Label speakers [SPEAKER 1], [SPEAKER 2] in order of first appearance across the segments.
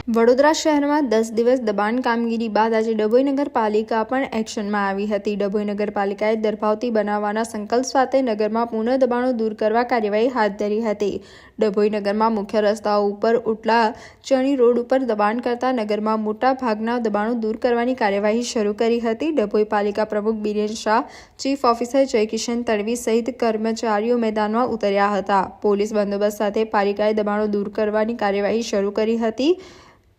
[SPEAKER 1] વડોદરા શહેરમાં 10 દિવસ દબાણ કામગીરી બાદ આજે ડભોઈ નગરપાલિકા પણ એક્શનમાં આવી હતી। ડભોઈ નગરપાલિકાએ દરભાવતી બનાવવાના સંકલ્પ સાથે નગરમાં પુનઃ દબાણો દૂર કરવા કાર્યવાહી હાથ ધરી હતી। ડભોઈ નગરમાં મુખ્ય રસ્તાઓ ઉપર ઉટલા ચણી રોડ ઉપર દબાણ કરતા નગરમાં મોટા ભાગના દબાણો દૂર કરવાની કાર્યવાહી શરૂ કરી હતી। ડભોઈ પાલિકા પ્રમુખ બિરેન શાહ, ચીફ ઓફિસર જયકિશન તડવી સહિત કર્મચારીઓ મેદાનમાં ઉતર્યા હતા। પોલીસ બંદોબસ્ત સાથે પાલિકાએ દબાણો દૂર કરવાની કાર્યવાહી શરૂ કરી હતી।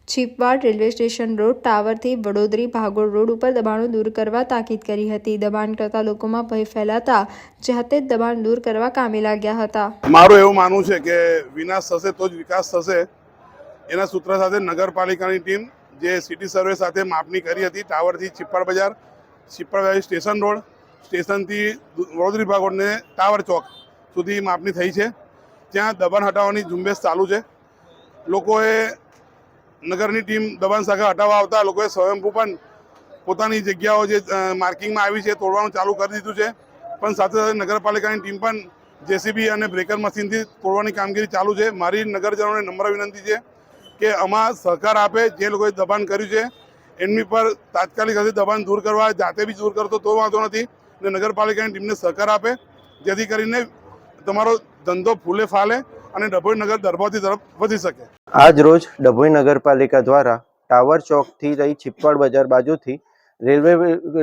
[SPEAKER 1] Chhipwad railway station road ટાવરથી Vadodari ભાગોળ રોડ ઉપર દબાણો દૂર કરવા તાકીદ કરી હતી। દબાણ કરતા લોકોમાં ભય ફેલાતા જાતે જ દબાણ દૂર કરવા કામે લાગ્યા હતા।
[SPEAKER 2] મારું એવું માનવું છે કે વિનાશ થશે તો જ વિકાસ થશે। એના સૂત્ર સાથે નગરપાલિકાની ટીમ જે સિટી સર્વે સાથે માપણી કરી હતી, ટાવરથી છીપવાડ બજાર સ્ટેશન રોડ, સ્ટેશનથી વડોદરી ભાગોળને ટાવર ચોક સુધી માપણી થઈ છે। ત્યાં દબાણ હટાવવાની ઝુંબેશ ચાલુ છે। લોકોએ નગરની ટીમ દબાણ શાખા હટાવવા આવતા લોકોએ સ્વયંભૂ પણ પોતાની જગ્યાઓ જે માર્કિંગમાં આવી છે તોડવાનું ચાલુ કરી દીધું છે। પણ સાથે સાથે નગરપાલિકાની ટીમ પણ જેસીબી અને બ્રેકર મશીનથી તોડવાની કામગીરી ચાલુ છે। મારી નગરજનોને નમ્ર વિનંતી છે કે આમાં સહકાર આપે। જે લોકોએ દબાણ કર્યું છે એમની પર તાત્કાલિક હશે દબાણ દૂર કરવા, જાતે બી દૂર કરતો તો વાંધો નથી ને નગરપાલિકાની ટીમને સહકાર આપે, જેથી કરીને તમારો ધંધો ફૂલે ફાલે અને ડભોઈ નગર દરભાવતી તરફ વધી શકે।
[SPEAKER 3] આજ રોજ ડભોઈ નગરપાલિકા દ્વારા ટાવર ચોકથી લઈ છીપવાડ બજાર બાજુથી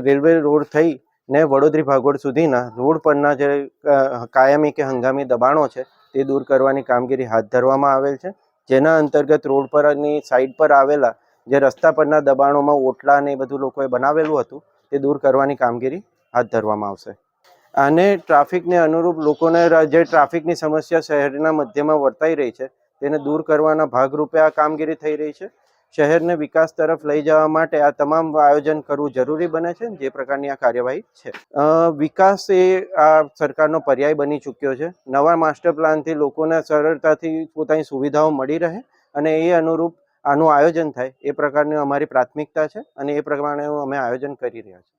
[SPEAKER 3] રેલવે રોડ થઈ ને વડોદરી ભાગોળ સુધીના રોડ પરના જે કાયમી કે હંગામી દબાણો છે તે દૂર કરવાની કામગીરી હાથ ધરવામાં આવેલ છે। જેના અંતર્ગત રોડ પરની સાઈડ પર આવેલા જે રસ્તા પરના દબાણોમાં ઓટલા ને એ બધું લોકોએ બનાવેલું હતું તે દૂર કરવાની કામગીરી હાથ ધરવામાં આવશે। આને ટ્રાફિકને અનુરૂપ લોકોને જે ટ્રાફિકની સમસ્યા શહેરના મધ્યમાં વર્તાઈ રહી છે તેને દૂર કરવાના ભાગરૂપે આ કામગીરી થઈ રહી છે। શહેરને વિકાસ તરફ લઈ જવા માટે આ તમામ આયોજન કરવું જરૂરી બને છે। જે પ્રકારની આ કાર્યવાહી છે, વિકાસ એ આ સરકારનો પર્યાય બની ચૂક્યો છે। નવા માસ્ટર પ્લાનથી લોકોને સરળતાથી પોતાની સુવિધાઓ મળી રહે અને એ અનુરૂપ આનું આયોજન થાય એ પ્રકારની અમારી પ્રાથમિકતા છે અને એ પ્રમાણે અમે આયોજન કરી રહ્યા છીએ।